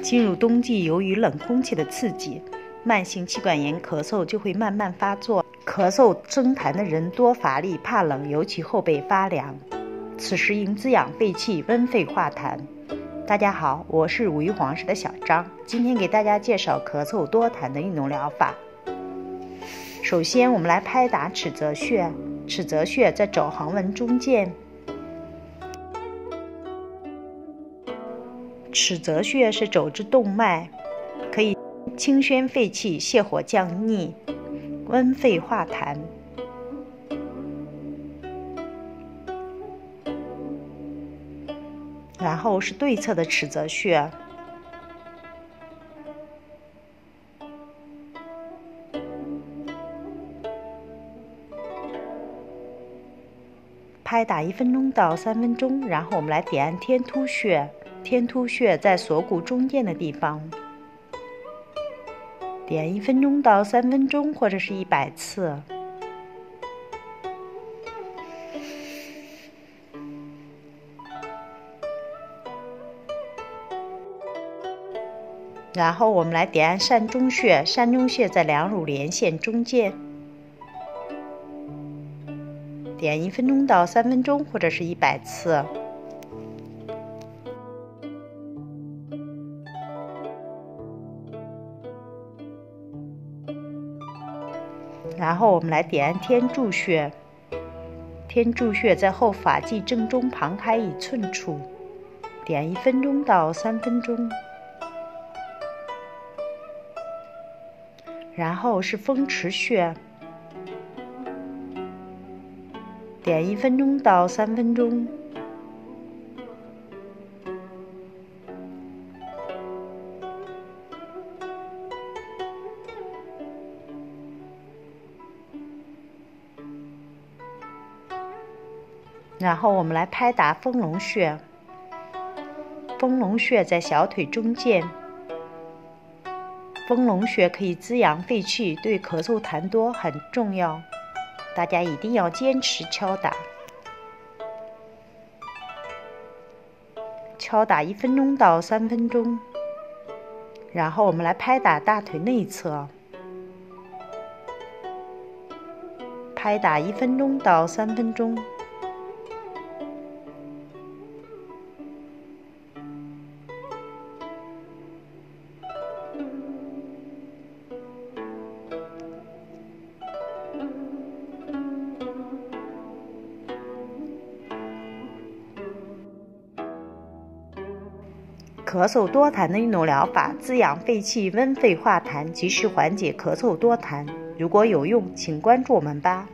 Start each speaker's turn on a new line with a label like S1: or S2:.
S1: 进入冬季，由于冷空气的刺激，慢性气管炎咳嗽就会慢慢发作。咳嗽生痰的人多乏力、怕冷，尤其后背发凉。此时应滋养肺气，温肺化痰。大家好，我是五育皇室的小张，今天给大家介绍咳嗽多痰的运动疗法。首先，我们来拍打尺泽穴，尺泽穴在肘横纹中间。尺泽穴是肘之动脉，可以清宣肺气、泻火降逆、温肺化痰。然后是对侧的尺泽穴，拍打1分钟到3分钟。然后我们来点按天突穴，天突穴在锁骨中间的地方，点1分钟到3分钟，或者是100次。然后我们来点按膻中穴，膻中穴在两乳连线中间，点1分钟到3分钟，或者是100次。然后我们来点按天柱穴，天柱穴在后发际正中旁开1寸处，点1分钟到3分钟。然后是风池穴，点1分钟到3分钟。然后我们来拍打丰隆穴，丰隆穴在小腿中间。丰隆穴可以滋养肺气，对咳嗽痰多很重要，大家一定要坚持敲打。敲打1分钟到3分钟。然后我们来拍打大腿内侧，拍打1分钟到3分钟。咳嗽多痰的运动疗法，滋养肺气，温肺化痰，及时缓解咳嗽多痰。如果有用，请关注我们吧。